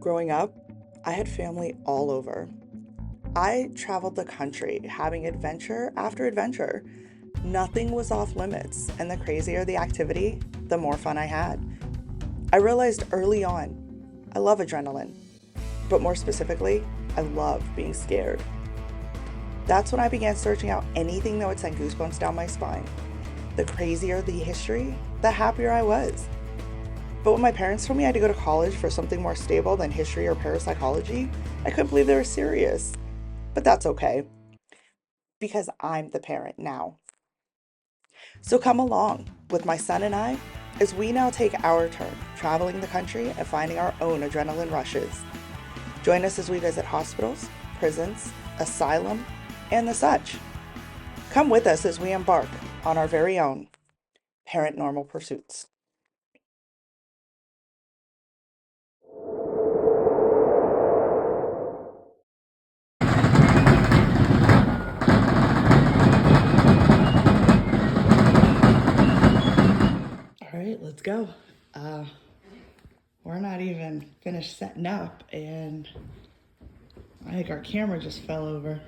Growing up, I had family all over. I traveled the country having adventure after adventure. Nothing was off limits, and the crazier the activity, the more fun I had. I realized early on I love adrenaline, but more specifically, I love being scared. That's when I began searching out anything that would send goosebumps down my spine. The crazier the history, the happier I was. But when my parents told me I had to go to college for something more stable than history or parapsychology, I couldn't believe they were serious. But that's okay, because I'm the parent now. So come along with my son and I as we now take our turn traveling the country and finding our own adrenaline rushes. Join us as we visit hospitals, prisons, asylum, and the such. Come with us as we embark on our very own paranormal pursuits. All right, let's go. Uh, we're not even finished setting up, and I think our camera just fell over.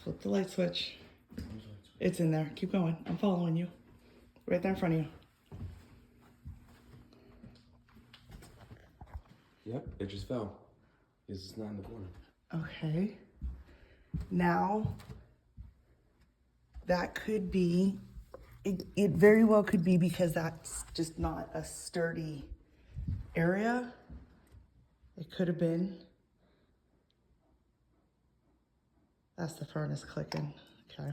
Flip the light switch. It's in there. Keep going. I'm following you. Right there in front of you. Yep, it just fell. It's not in the corner. Okay. Now, that could be, it very well could be because that's just not a sturdy area. It could have been. That's the furnace clicking. Okay.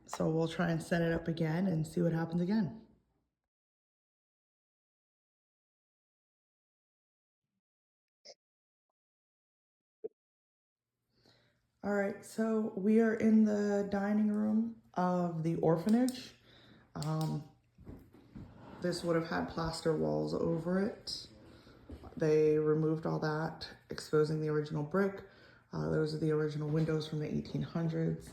So we'll try and set it up again and see what happens again. All right, so we are in the dining room of the orphanage. Um, this would have had plaster walls over it. They removed all that, exposing the original brick. Those are the original windows from the 1800s.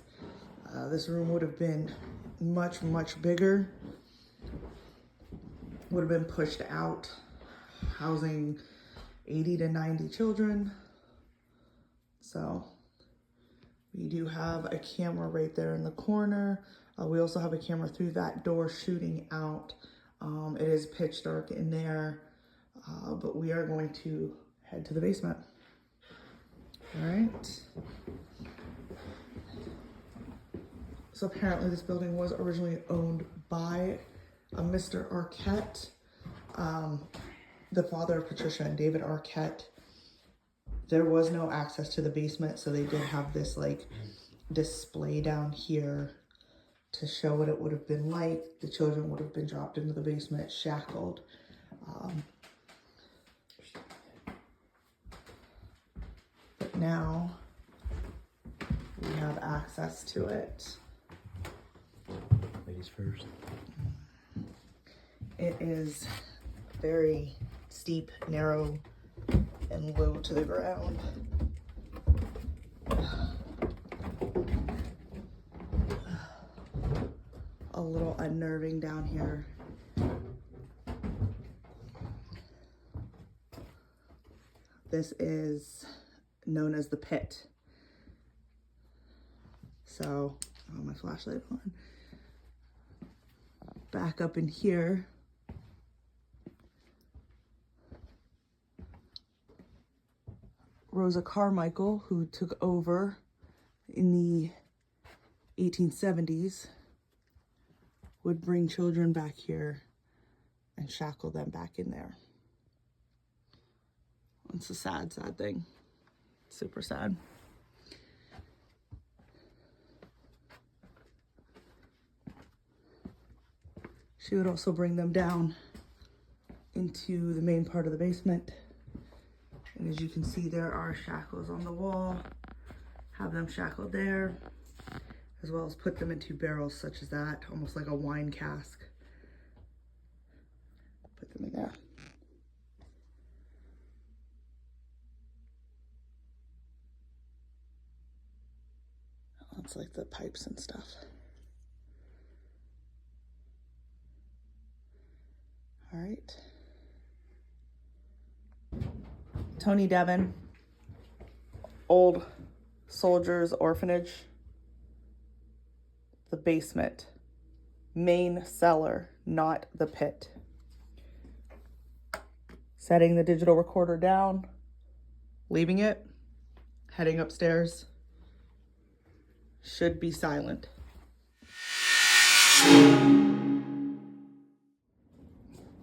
This room would have been much, much bigger. Would have been pushed out, housing 80 to 90 children. So we do have a camera right there in the corner. We also have a camera through that door shooting out. It is pitch dark in there, but we are going to head to the basement. All right. So apparently this building was originally owned by a Mr. Arquette, the father of Patricia and David Arquette. There was no access to the basement, so they did have this like display down here to show what it would have been like. The children would have been dropped into the basement, shackled. But now we have access to it. Ladies first. It is very steep, narrow, and low to the ground. A little unnerving down here. This is known as the pit. So, oh, my flashlight on. Back up in here. Rosa Carmichael, who took over in the 1870s, would bring children back here and shackle them back in there. It's a sad, sad thing. Super sad. She would also bring them down into the main part of the basement. And as you can see, there are shackles on the wall. Have them shackled there, as well as put them into barrels such as that, almost like a wine cask. Put them in there. That's like the pipes and stuff. right. Toni Devan, Old Soldiers Orphanage, the basement, main cellar, not the pit. Setting the digital recorder down, leaving it, heading upstairs. Should be silent.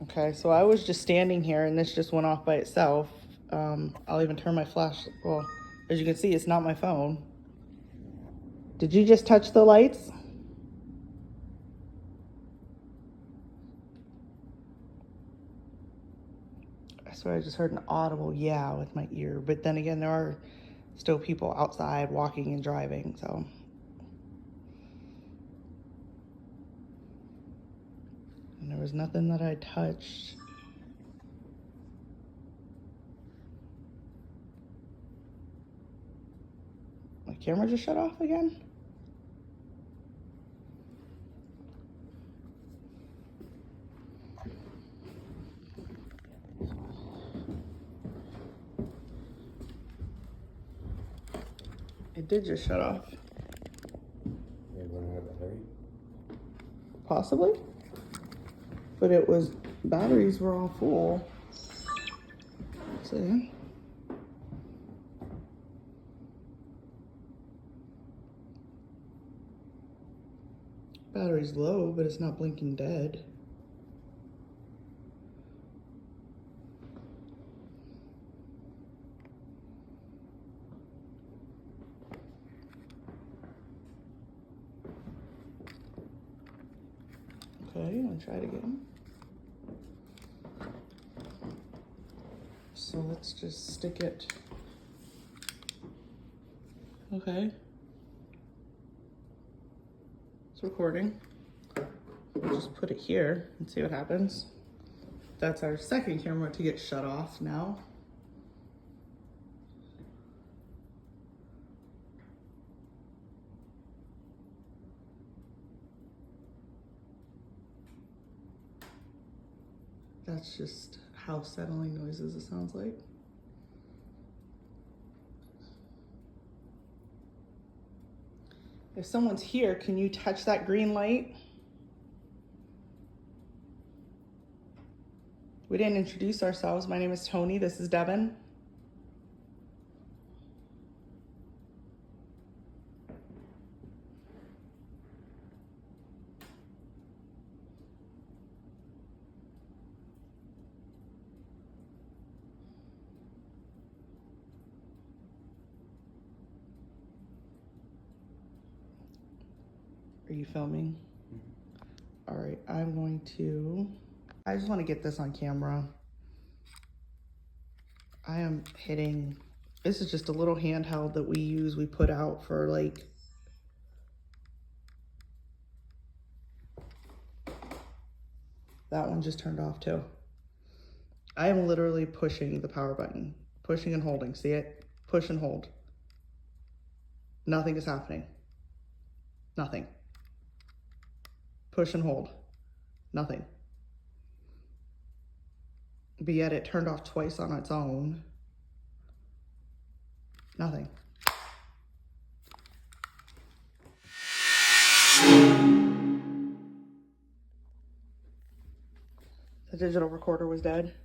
Okay, so I was just standing here and this just went off by itself. I'll even turn my flash. Well, as you can see, it's not my phone. Did you just touch the lights? I swear I just heard an audible yeah with my ear. But then again, there are still people outside walking and driving, so. And there was nothing that I touched. My camera just shut off again? It did just shut off. You're running out of battery? Possibly. But it was, batteries were all full. See? Battery's low, but it's not blinking dead. Okay, I'm gonna try it again. So let's just stick it. Okay. It's recording. We'll just put it here and see what happens. That's our second camera to get shut off now. That's just how settling noises it sounds like. If someone's here, can you touch that green light? We didn't introduce ourselves. My name is Toni. This is Devan. Are you filming? Mm-hmm. All right, I just want to get this on camera. I am hitting, this is just a little handheld that we put out for like, that one just turned off too. I am literally pushing the power button, pushing and holding, see it? Push and hold. Nothing is happening. Nothing. Push and hold. Nothing. But yet it turned off twice on its own. Nothing. The digital recorder was dead.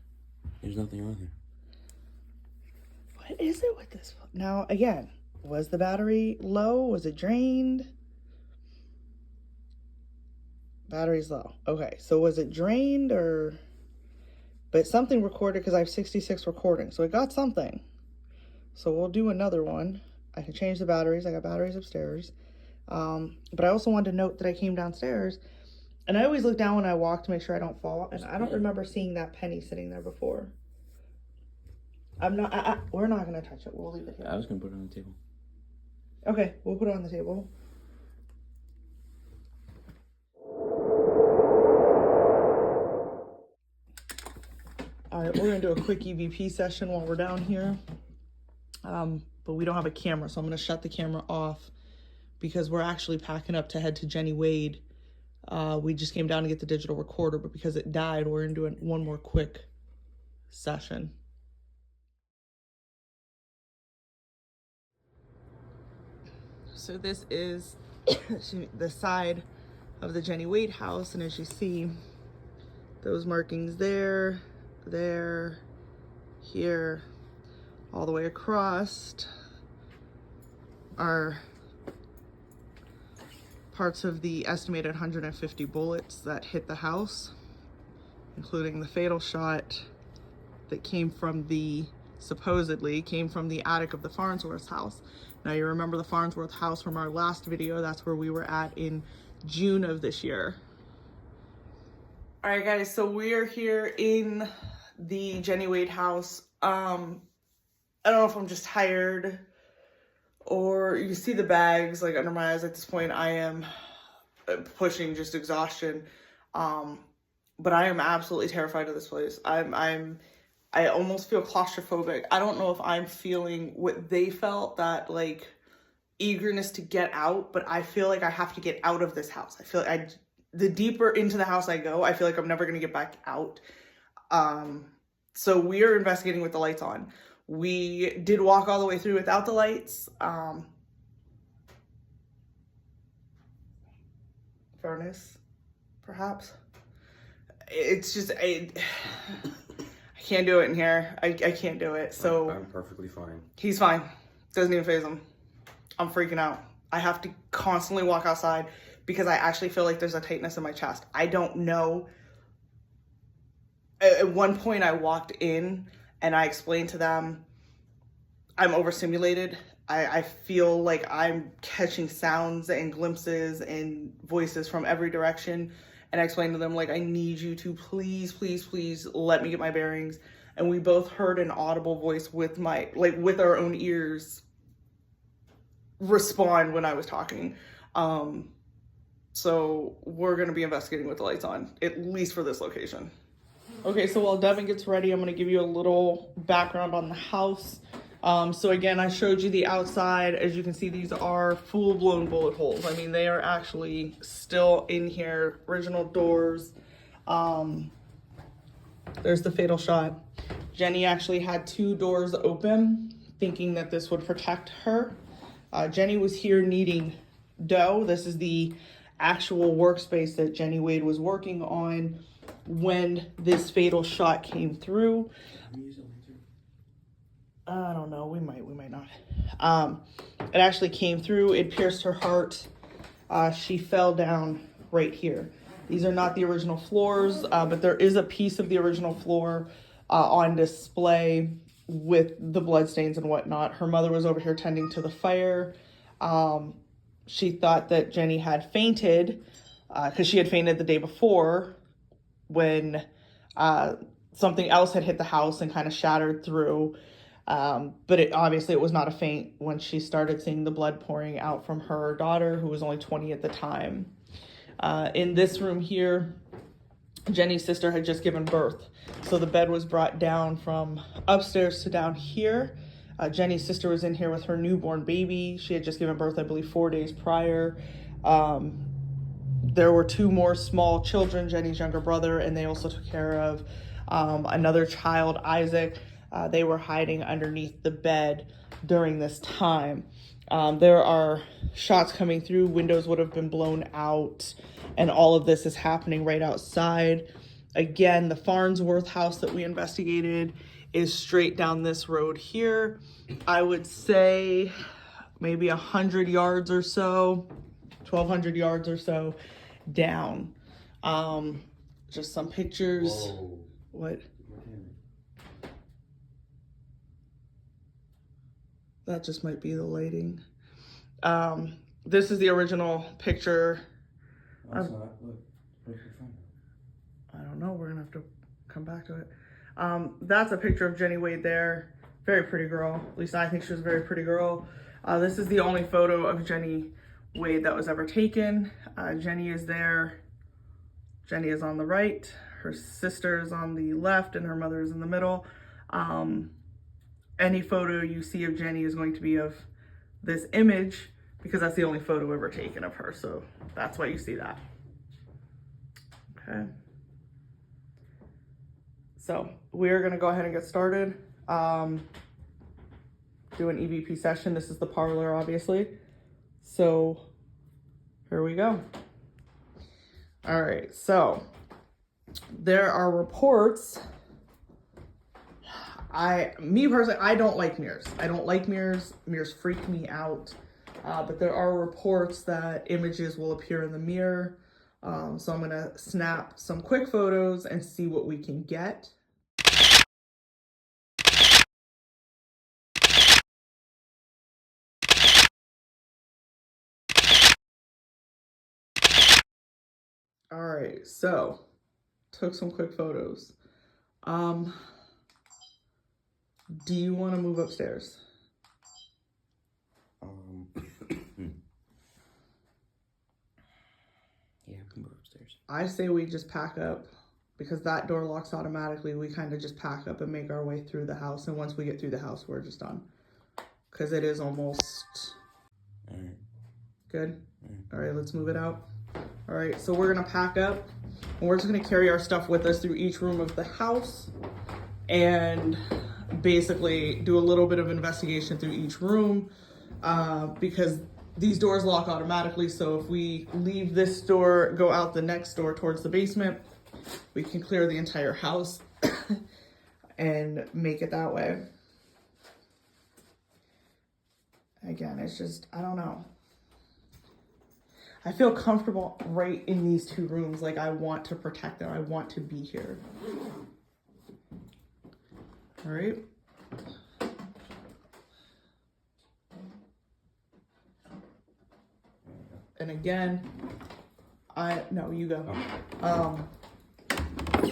There's nothing wrong here. What is it with this? Now, again, was the battery low? Was it drained? Battery's low. Okay, so was it drained or... But something recorded because I have 66 recordings. So it got something. So we'll do another one. I can change the batteries. I got batteries upstairs. But I also wanted to note that I came downstairs. And I always look down when I walk to make sure I don't fall. And I don't remember seeing that penny sitting there before. We're not going to touch it. We'll leave it here. I was going to put it on the table. Okay, we'll put it on the table. All right, we're gonna do a quick EVP session while we're down here. But we don't have a camera, so I'm gonna shut the camera off because we're actually packing up to head to Jennie Wade We just came down to get the digital recorder, but because it died, we're in doing one more quick session. So this is the side of the Jennie Wade house, and as you see, those markings there, here, all the way across are parts of the estimated 150 bullets that hit the house, including the fatal shot that supposedly came from the attic of the Farnsworth house. Now you remember the Farnsworth house from our last video. That's where we were at in June of this year. All right, guys, so we are here in the Jennie Wade house. I don't know if I'm just tired or you see the bags like under my eyes at this point. I am pushing just exhaustion. But I am absolutely terrified of this place. I almost feel claustrophobic. I don't know if I'm feeling what they felt, that like eagerness to get out, but I feel like I have to get out of this house. I feel like the deeper into the house I go, I feel like I'm never going to get back out. So we are investigating with the lights on. We did walk all the way through without the lights. Furnace, perhaps. It's just, I can't do it in here. I can't do it. So I'm perfectly fine. He's fine. Doesn't even faze him. I'm freaking out. I have to constantly walk outside because I actually feel like there's a tightness in my chest. I don't know. At one point I walked in and I explained to them I'm overstimulated. I feel like I'm catching sounds and glimpses and voices from every direction. And I explained to them, like, I need you to please, please, please let me get my bearings. And we both heard an audible voice with our own ears respond when I was talking. So we're going to be investigating with the lights on, at least for this location. Okay, so while Devin gets ready, I'm going to give you a little background on the house. So again, I showed you the outside. As you can see, these are full-blown bullet holes. I mean, they are actually still in here, original doors. There's the fatal shot. Jennie actually had 2 doors open, thinking that this would protect her. Jennie was here kneading dough. This is the actual workspace that Jennie Wade was working on when this fatal shot came through. I don't know, we might not. It actually came through, it pierced her heart. She fell down right here. These are not the original floors, but there is a piece of the original floor on display with the bloodstains and whatnot. Her mother was over here tending to the fire. She thought that Jennie had fainted, because she had fainted the day before when something else had hit the house and kind of shattered through. But obviously it was not a faint when she started seeing the blood pouring out from her daughter, who was only 20 at the time. In this room here, Jennie's sister had just given birth. So the bed was brought down from upstairs to down here. Jennie's sister was in here with her newborn baby. She had just given birth, I believe, 4 days prior. There were 2 more small children, Jennie's younger brother, and they also took care of another child, Isaac. They were hiding underneath the bed during this time. There are shots coming through, windows would have been blown out, and all of this is happening right outside. Again, the Farnsworth house that we investigated is straight down this road here. I would say maybe 100 yards or so, 1,200 yards or so down. Just some pictures. Whoa. What? That just might be the lighting. This is the original picture. No, it's not. Look, where's your phone? I don't know. We're gonna have to come back to it. That's a picture of Jennie Wade there. Very pretty girl. At least I think she was a very pretty girl. This is the only photo of Jennie Wade that was ever taken. Jennie is there. Jennie is on the right. Her sister is on the left, and her mother is in the middle. Any photo you see of Jennie is going to be of this image, because that's the only photo ever taken of her. So that's why you see that. Okay. So we're going to go ahead and get started. Do an EVP session. This is the parlor, obviously. So here we go. All right. So there are reports. Me personally, I don't like mirrors. I don't like mirrors. Mirrors freak me out. But there are reports that images will appear in the mirror. So I'm going to snap some quick photos and see what we can get. All right, so took some quick photos. Do you want to move upstairs? Yeah, I can move upstairs. I say we just pack up because that door locks automatically. We kind of just pack up and make our way through the house. And once we get through the house, we're just done. Because it is almost... All right. Good? All right, let's move it out. All right, so we're going to pack up. And we're just going to carry our stuff with us through each room of the house. And basically do a little bit of investigation through each room. Because these doors lock automatically. So if we leave this door, go out the next door towards the basement, we can clear the entire house and make it that way. Again, it's just, I don't know. I feel comfortable right in these two rooms. Like I want to protect them. I want to be here. All right. And again, no, you go.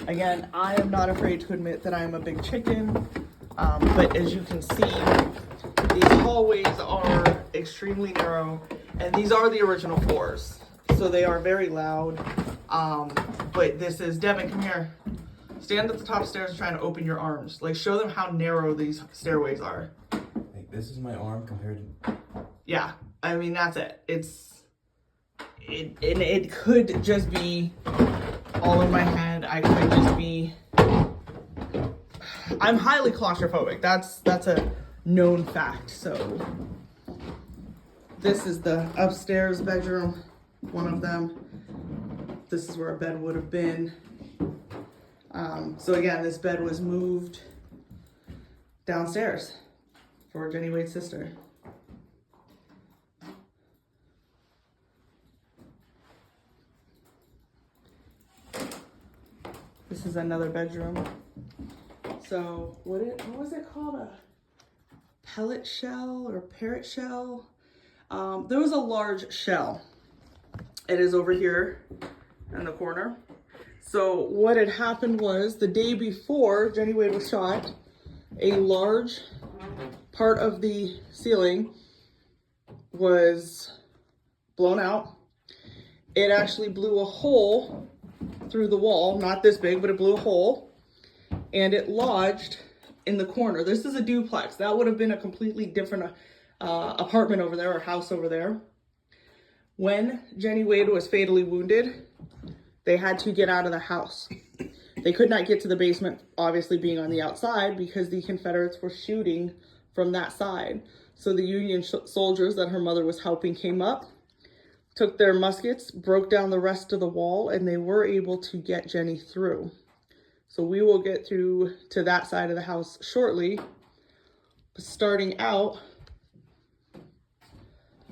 Again, I am not afraid to admit that I am a big chicken. But as you can see, these hallways are extremely narrow, and these are the original floors. So they are very loud. But this is, Devin, come here. Stand at the top stairs trying to open your arms. Like, show them how narrow these stairways are. Like, this is my arm compared to... Yeah, I mean, that's it. It could just be all in my head. I could just be... I'm highly claustrophobic. That's a known fact. So this is the upstairs bedroom, one of them. This is where a bed would have been. So again, this bed was moved downstairs for Jennie Wade's sister. This is another bedroom. So what was it called? A pellet shell or parrot shell? There was a large shell. It is over here in the corner. So what had happened was the day before Jennie Wade was shot, a large part of the ceiling was blown out. It actually blew a hole through the wall, not this big, but it blew a hole, and it lodged in the corner. This is a duplex. That would have been a completely different apartment over there or house over there. When Jennie Wade was fatally wounded, they had to get out of the house. They could not get to the basement, obviously being on the outside, because the Confederates were shooting from that side. So the Union soldiers that her mother was helping came up, took their muskets, broke down the rest of the wall, and they were able to get Jennie through. So we will get through to that side of the house shortly. But starting out,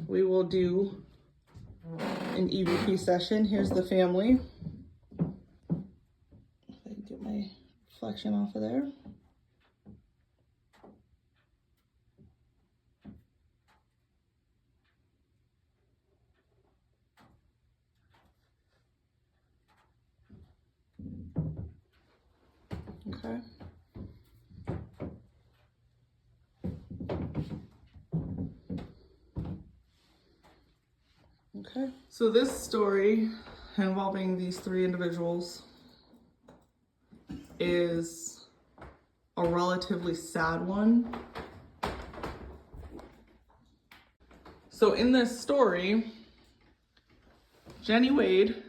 we will do an EVP session. Here's the family. If I can get my reflection off of there. Okay. Okay. So this story involving these three individuals is a relatively sad one. So in this story, Jennie Wade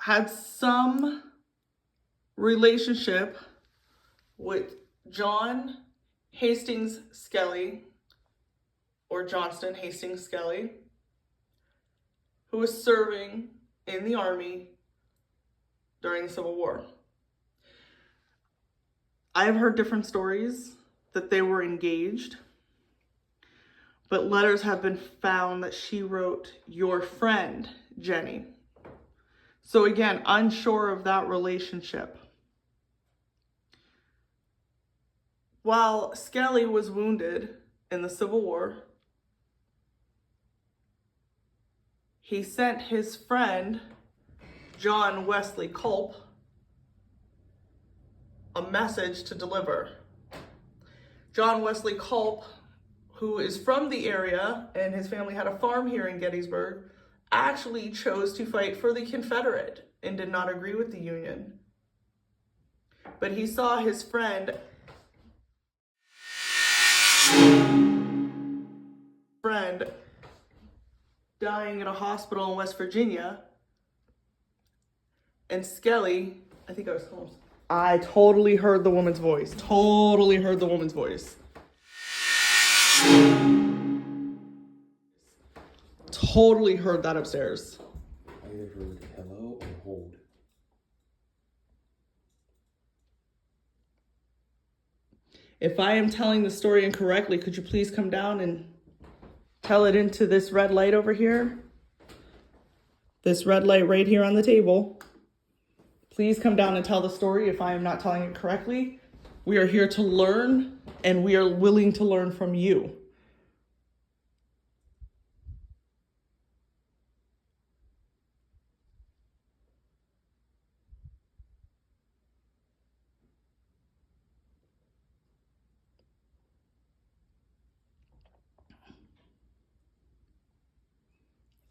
had some relationship with John Hastings Skelly, or Johnston Hastings Skelly, who was serving in the Army during the Civil War. I have heard different stories that they were engaged, but letters have been found that she wrote, "Your friend, Jennie." So again, unsure of that relationship. While Skelly was wounded in the Civil War, he sent his friend, John Wesley Culp, a message to deliver. John Wesley Culp, who is from the area and his family had a farm here in Ghettysburg, actually chose to fight for the Confederate and did not agree with the Union. But he saw his friend dying in a hospital in West Virginia, and Skelly, I totally heard the woman's voice. Totally heard the woman's voice. Totally heard that upstairs. I either heard hello or hold. If I am telling the story incorrectly, could you please come down and tell it into this red light over here? This red light right here on the table. Please come down and tell the story if I am not telling it correctly. We are here to learn, and we are willing to learn from you.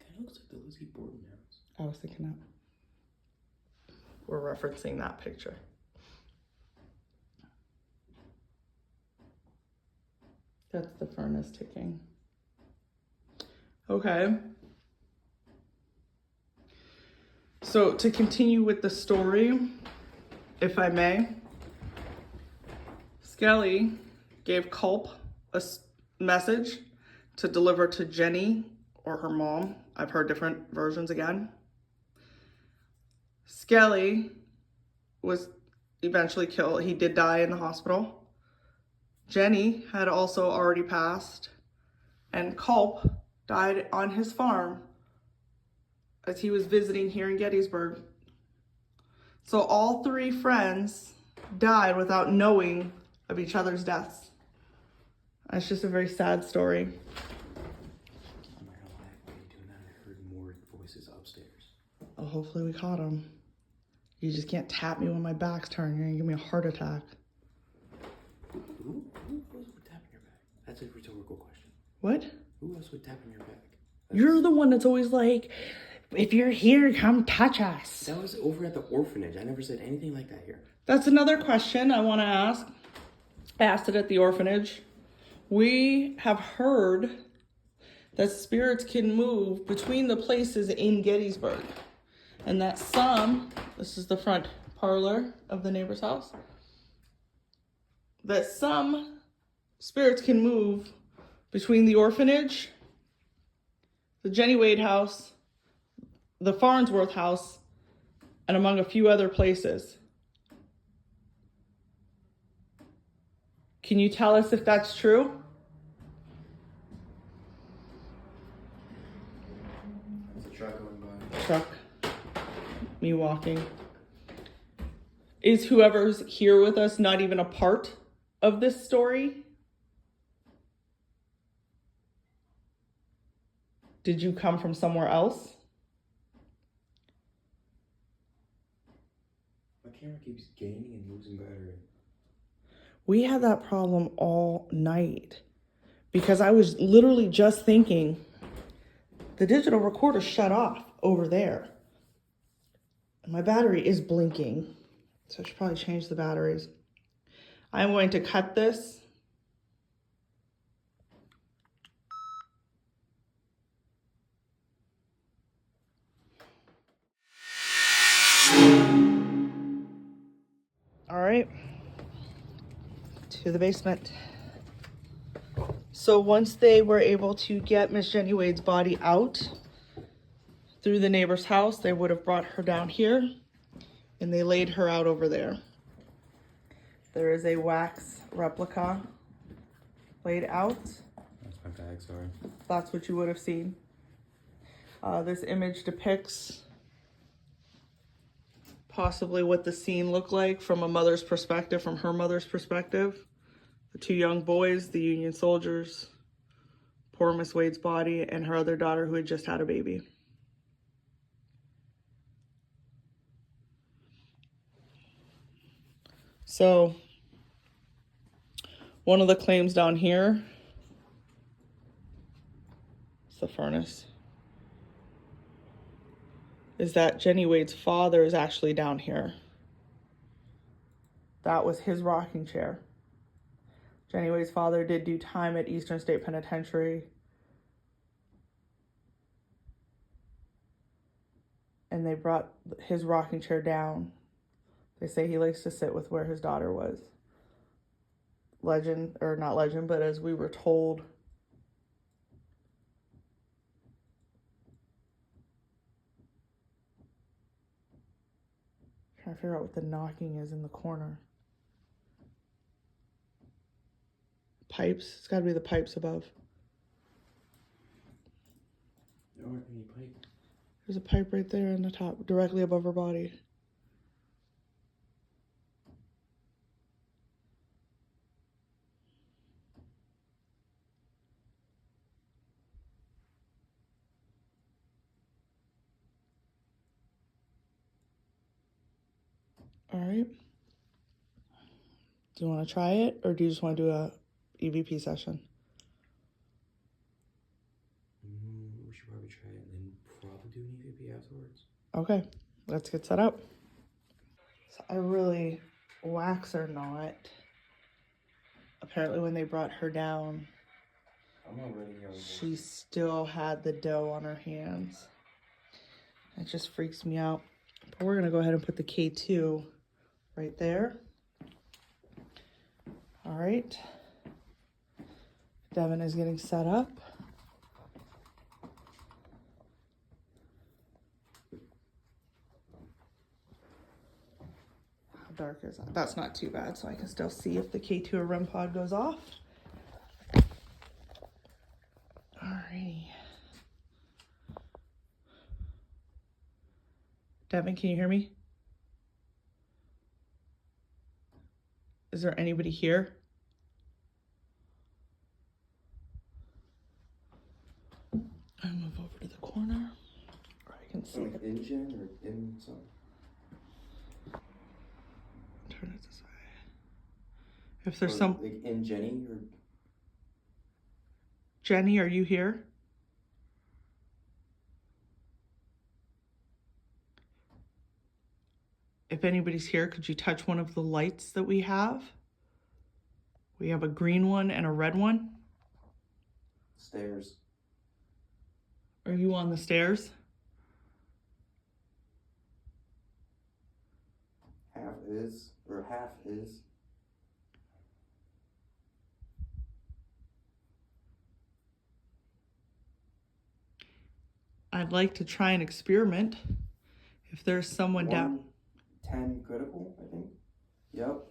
Kind of looks like the Lizzie Borden house. I was thinking that. We're referencing that picture. That's the furnace ticking. Okay. So to continue with the story, if I may, Skelly gave Culp a message to deliver to Jennie or her mom. I've heard different versions again. Skelly was eventually killed. He did die in the hospital. Jennie had also already passed, and Culp died on his farm as he was visiting here in Ghettysburg. So all three friends died without knowing of each other's deaths. It's just a very sad story. I'm not gonna lie, while you're doing that, I heard more voices upstairs. Oh, hopefully we caught him. You just can't tap me when my back's turned. You're gonna give me a heart attack. Who else would tap in your back? That's a rhetorical question. What? Who else would tap in your back? You're the one that's always like, if you're here, come touch us. That was over at the orphanage. I never said anything like that here. That's another question I want to ask. I asked it at the orphanage. We have heard that spirits can move between the places in Ghettysburg, and that this is the front parlor of the neighbor's house, that some spirits can move between the orphanage, the Jennie Wade house, the Farnsworth house, and among a few other places. Can you tell us if that's true? There's a truck going by. Truck. Me walking. Is whoever's here with us not even a part of this story? Did you come from somewhere else? My camera keeps gaining and losing battery. We had that problem all night because I was literally just thinking the digital recorder shut off over there. My battery is blinking, so I should probably change the batteries. I'm going to cut this. All right, to the basement. So once they were able to get Miss Jennie Wade's body out through the neighbor's house, they would have brought her down here and they laid her out over there. There is a wax replica laid out. That's my bag, sorry. That's what you would have seen. This image depicts possibly what the scene looked like from a mother's perspective, from her mother's perspective. The two young boys, the Union soldiers, poor Miss Wade's body, and her other daughter who had just had a baby. So, one of the claims down here is the furnace. Is that Jennie Wade's father is actually down here. That was his rocking chair. Jennie Wade's father did do time at Eastern State Penitentiary. And they brought his rocking chair down. They say he likes to sit with where his daughter was. Legend, or not legend, but as we were told, trying to figure out what the knocking is in the corner. Pipes? It's got to be the pipes above. There aren't any pipes. There's a pipe right there on the top, directly above her body. All right. Do you want to try it, or do you just want to do a EVP session? We should probably try it and then probably do an EVP afterwards. Okay, let's get set up. So I really, wax or not, apparently when they brought her down, I'm already here. she still had the dough on her hands. It just freaks me out. But we're gonna go ahead and put the K2 right there. All right. Devin is getting set up. How dark is that? That's not too bad, so I can still see if the K2 or REM pod goes off. Alrighty. Devin, can you hear me? Is there anybody here? I move over to the corner where I can see like it. in Jen or in something? Turn it this way. If there's some... Like in Jennie or... Jennie, are you here? If anybody's here, could you touch one of the lights that we have? We have a green one and a red one. Stairs. Are you on the stairs? Half is. I'd like to try an experiment. If there's someone down... 10 critical, I think. Yep.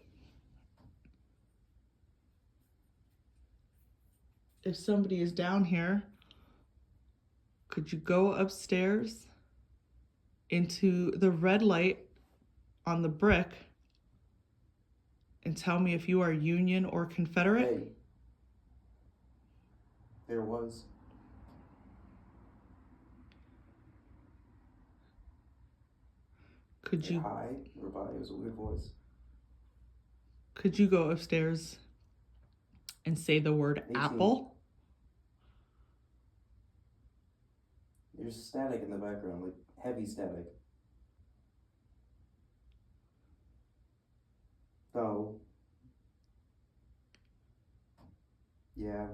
If somebody is down here, could you go upstairs into the red light on the brick and tell me if you are Union or Confederate? Hey. There was. Could you... Hi, everybody. It was a weird voice. Could you go upstairs and say the word 18. apple? There's static in the background, like heavy static. So, yeah.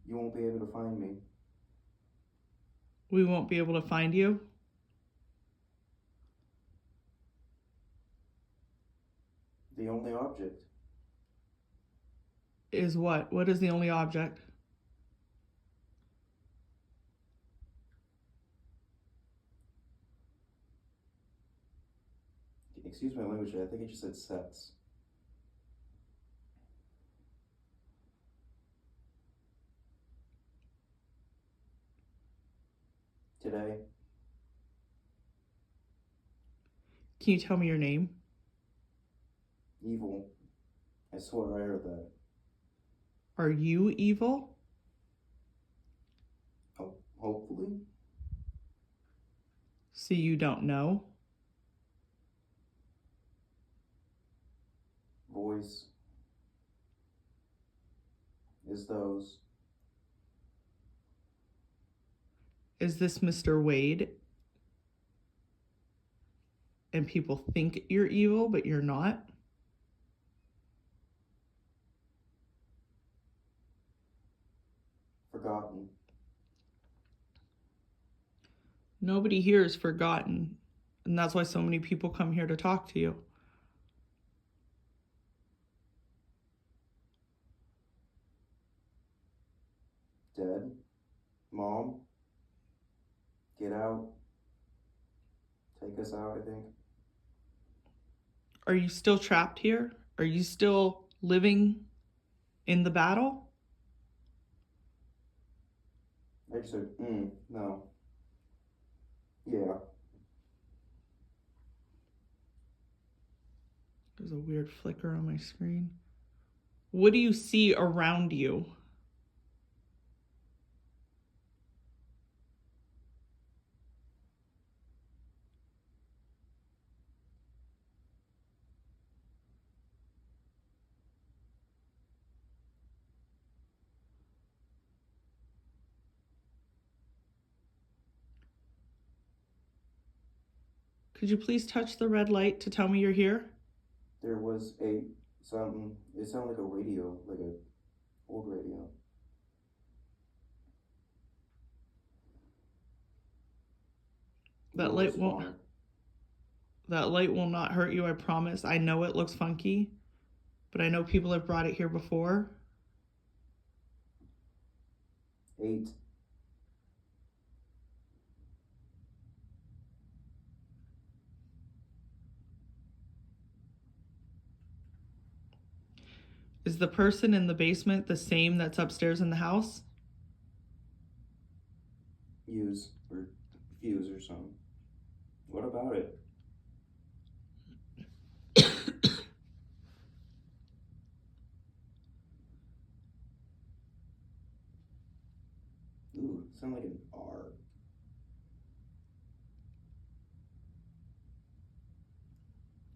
You won't be able to find me. We won't be able to find you? The only object. Is what? What is the only object? Excuse my language, I think it just said sets. Today. Can you tell me your name? Evil. I swear I heard that. Are you evil? Oh, hopefully. So you don't know? Voice. Is those. Is this Mr. Wade? And people think you're evil, but you're not? Forgotten. Nobody here is forgotten. And that's why so many people come here to talk to you. Dead. Mom. Get out. Take us out, I think. Are you still trapped here? Are you still living in the battle? I just said, no. Yeah. There's a weird flicker on my screen. What do you see around you? Could you please touch the red light to tell me you're here? There was something. It sounded like a radio, like a old radio. That light will not hurt you, I promise. I know it looks funky, but I know people have brought it here before. 8. Is the person in the basement the same that's upstairs in the house? Use or fuse or something. What about it? Ooh, it sounded like an R.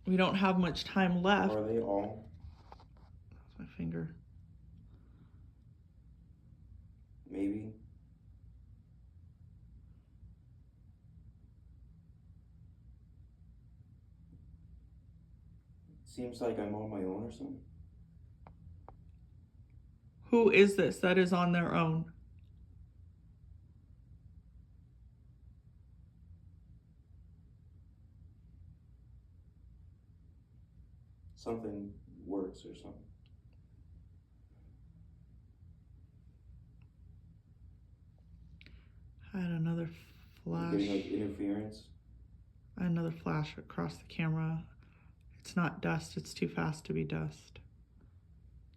We don't have much time left. Are they all? My finger. Maybe. Seems like I'm on my own or something. Who is this that is on their own? Something works or something. I had another flash. Getting like interference. I had another flash across the camera. It's not dust. It's too fast to be dust.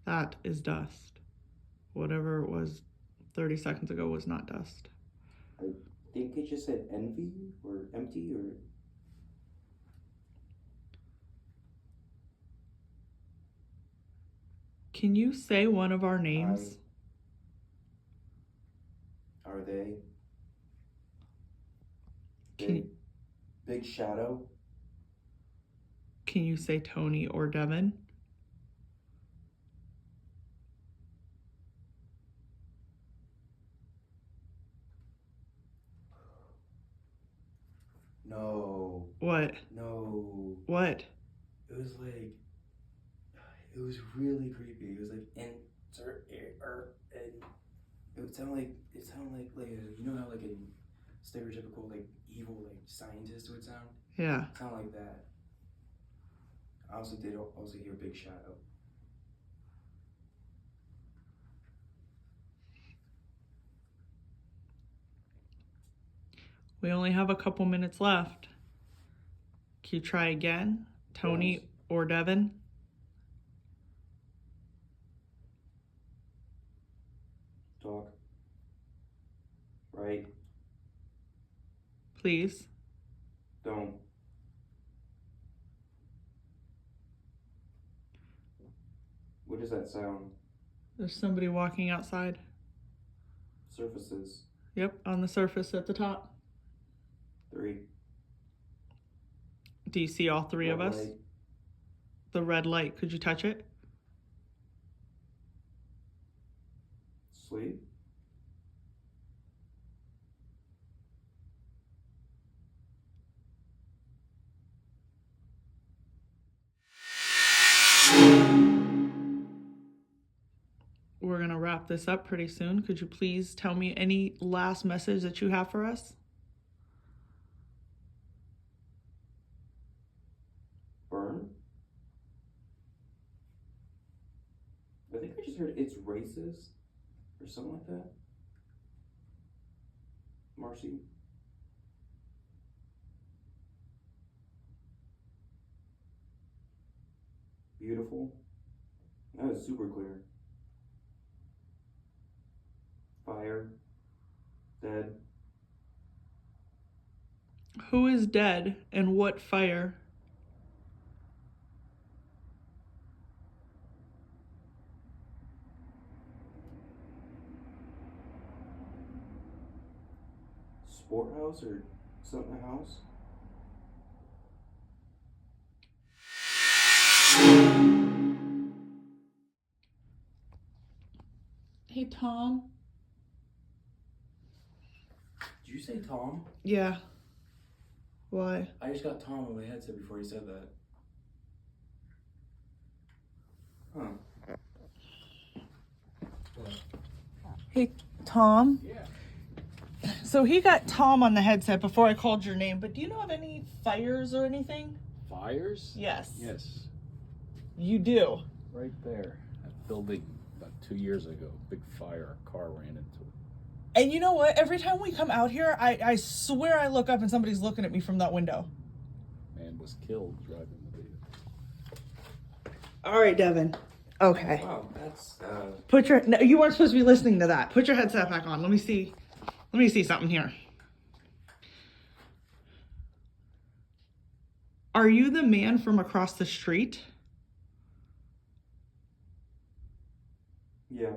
That is dust. Whatever it was 30 seconds ago was not dust. I think it just said envy or empty or. Can you say one of our names? Are they? Big shadow. Can you say Toni or Devan? No. What? No. What? It was like, it was really creepy. It was like enter and it sounded like you know how like in stereotypical like evil like scientist would sound. Yeah. Sound like that. I also did also hear Big Shadow. We only have a couple minutes left. Can you try again? Toni Yes. or Devan? Talk. Right. Please. Don't. What does that sound? There's somebody walking outside. Surfaces. Yep, on the surface at the top. 3. Do you see all three Red of us? light. The red light. Could you touch it? Sleep. We're going to wrap this up pretty soon. Could you please tell me any last message that you have for us? Burn. I think I just heard it's racist or something like that. Marcy. Beautiful. That was super clear. Fire. Dead. Who is dead and what fire? Sport house or something house? Hey, Tom. Did you say Tom? Yeah. Why? I just got Tom on my headset before you said that. Huh. Hey, Tom. Yeah. So he got Tom on the headset before I called your name, but do you know of any fires or anything? Fires? Yes. Yes. You do? Right there. That building about 2 years ago. Big fire. A car ran into it. And you know what? Every time we come out here, I swear I look up and somebody's looking at me from that window. Man was killed driving the vehicle. All right, Devan. Okay. Wow, that's Put your, no, you weren't supposed to be listening to that. Put your headset back on. Let me see something here. Are you the man from across the street? yeah.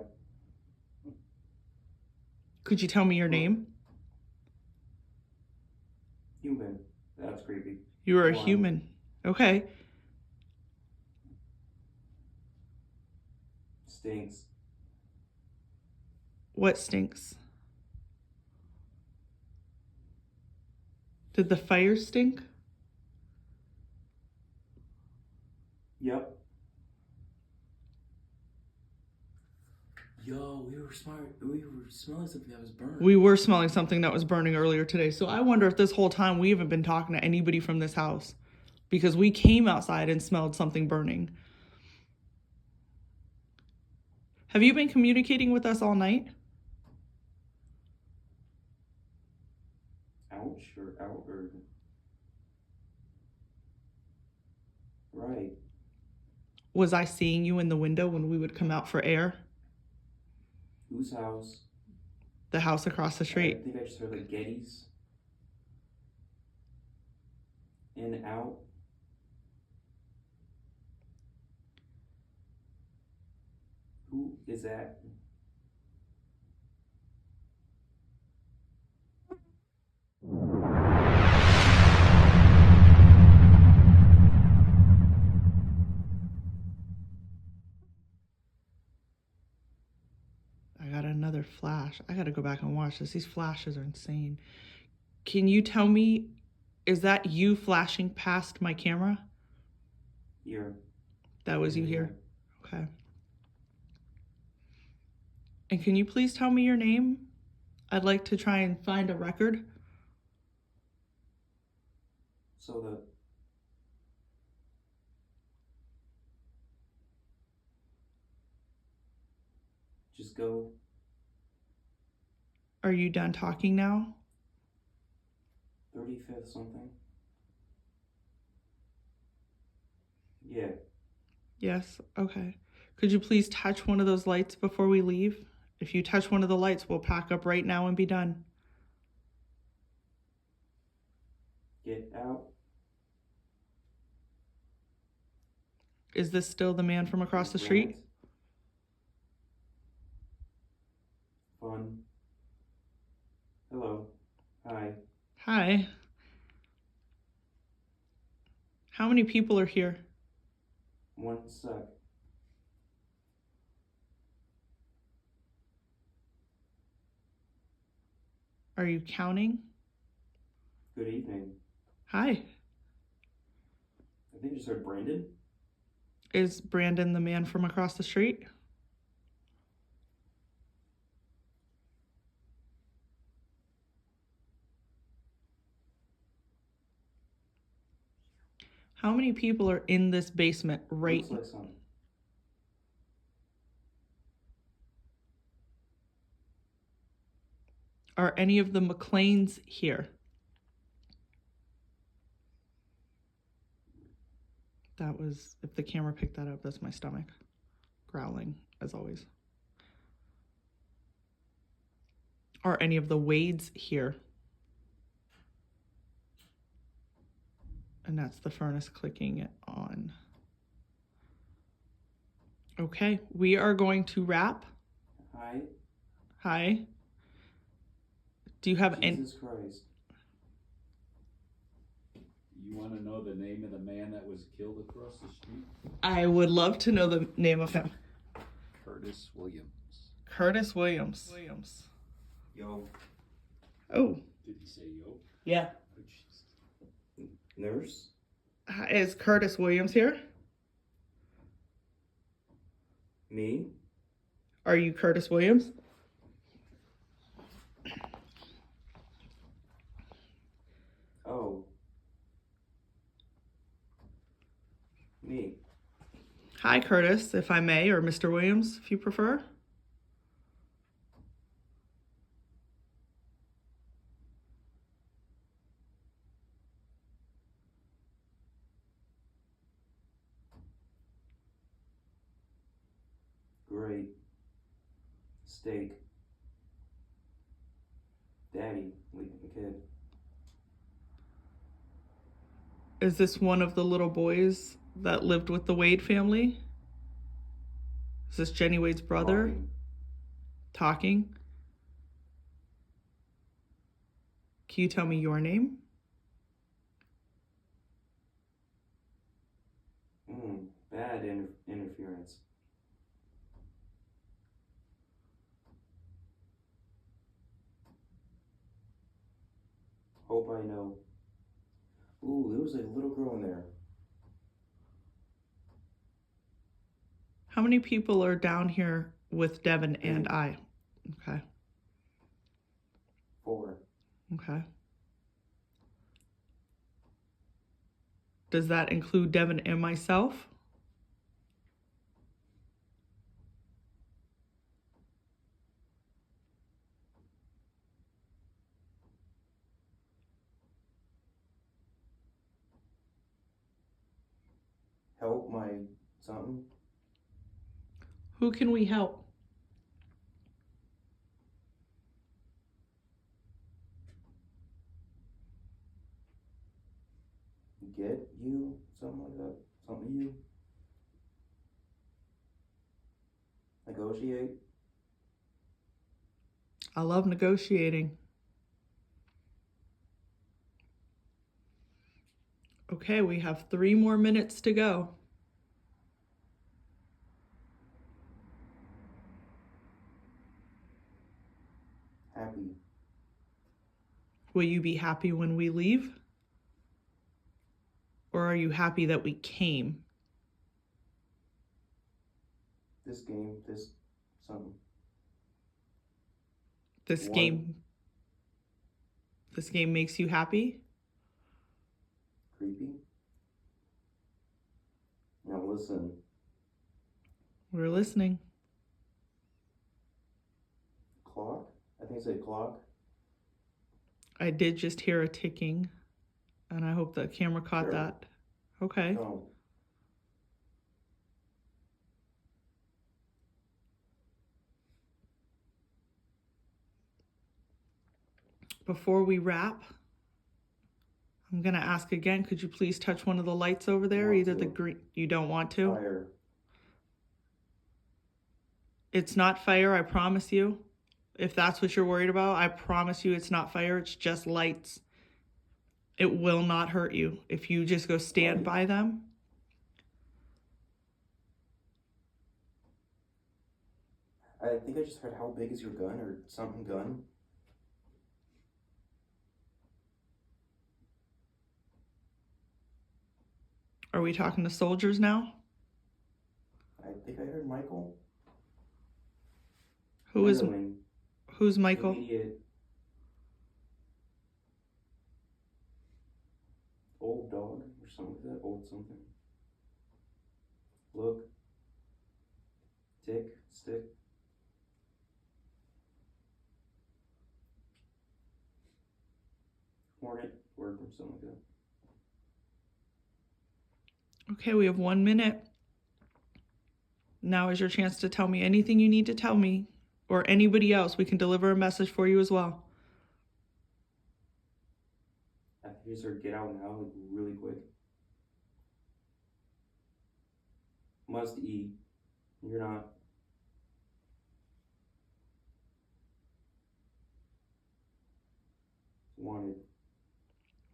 Could you tell me your name? Human. That's creepy. You are a Wow. human. Okay. Stinks. What stinks? Did the fire stink? Yep. Yo, we were smelling something that was burned. We were smelling something that was burning earlier today. So I wonder if this whole time we haven't been talking to anybody from this house, because we came outside and smelled something burning. Have you been communicating with us all night? Ouch or out or right. Was I seeing you in the window when we would come out for air? Whose house? The house across the I street. think I just heard like Ghettys. In out. Who is that? I got another flash. I gotta go back and watch this. These flashes are insane. Can you tell me, is that you flashing past my camera? Here. That was you here? Okay. And can you please tell me your name? I'd like to try and find a record. So the just go. Are you done talking now? 35th something. Yeah. Yes. Okay. Could you please touch one of those lights before we leave? If you touch one of the lights, we'll pack up right now and be done. Get out. Is this still the man from across the street? Fun. Hello. Hi. Hi. How many people are here? 1 sec. Are you counting? Good evening. Hi. I think you just heard Brandon. Is Brandon the man from across the street? How many people are in this basement right Looks like some. Are any of the McLeans here? That was, if the camera picked that up, that's my stomach growling, as always. Are any of the Wades here? And that's the furnace clicking it on. Okay, we are going to wrap. Hi. Hi. Do you have any? Jesus Christ. You want to know the name of the man that was killed across the street? I would love to know the name of him. Curtis Williams. Curtis Williams. Yo. Oh, Did he say yo? yeah. Oh, jeez. Nurse? Is Curtis Williams here? Me? Are you Curtis Williams? Oh. Me. Hi, Curtis, if I may, or Mr. Williams, if you prefer. Great. Steak. Daddy, leaving the kid. Is this one of the little boys that lived with the Wade family? Is this Jennie Wade's brother? Talking? Can you tell me your name? Bad interference. Hope I know. Ooh, there was a little girl in there. How many people are down here with Devin and I? Okay. 4. Okay. Does that include Devin and myself? Help my something. Who can we help? Get you? Something like that. Something you? Negotiate? I love negotiating. Okay, we have 3 more minutes to go. Happy. Will you be happy when we leave? Or are you happy that we came? This game, this something. This One. game makes you happy? creepy. Now listen. We're listening. Clock? I think I said clock. I did just hear a ticking, and I hope the camera caught Sure. that. Okay. Oh. Before we wrap, I'm going to ask again, could you please touch one of the lights over there? Want Either the to. green, you don't want to? Fire. It's not fire, I promise you. If that's what you're worried about, I promise you it's not fire, it's just lights. It will not hurt you if you just go stand Light. by them. I think I just heard how big is your gun or something gun. Are we talking to soldiers now? I think I heard Michael. Who's Michael? Immediate. Old dog or something like that. Old something. Look. Tick. Stick. Hornet. Word or something like that. Okay, we have 1 minute. Now is your chance to tell me anything you need to tell me or anybody else. We can deliver a message for you as well. I think you just heard get out now, like really quick. Must eat. You're not. Wanted.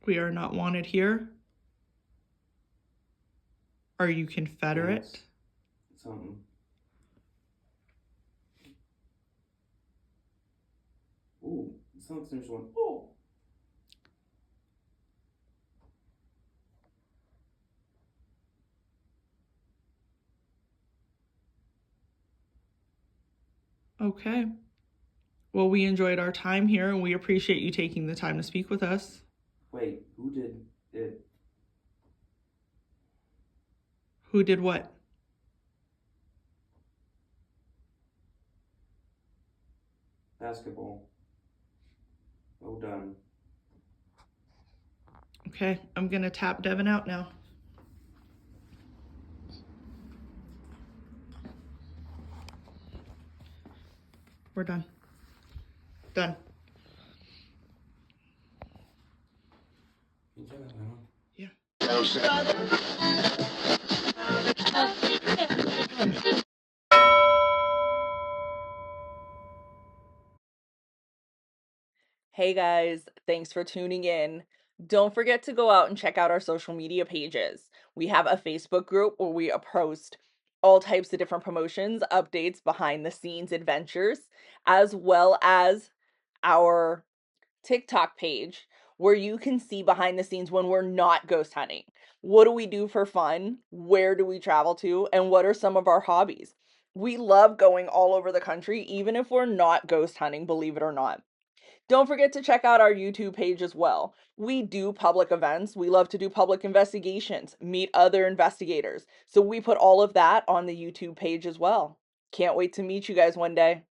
We are not wanted here. Are you Confederate? Thanks. Something. Ooh, it sounds like there's one. Oh. Okay. Well, we enjoyed our time here and we appreciate you taking the time to speak with us. Wait, who did it? Who did what? Basketball. Oh, done. Okay, I'm going to tap Devin out now. We're done. Done. Yeah. Hey guys, thanks for tuning in. Don't forget to go out and check out our social media pages. We have a Facebook group where we post all types of different promotions, updates, behind the scenes adventures, as well as our TikTok page where you can see behind the scenes when we're not ghost hunting. What do we do for fun? Where do we travel to? And what are some of our hobbies? We love going all over the country, even if we're not ghost hunting, believe it or not. Don't forget to check out our YouTube page as well. We do public events. We love to do public investigations, meet other investigators. So we put all of that on the YouTube page as well. Can't wait to meet you guys one day.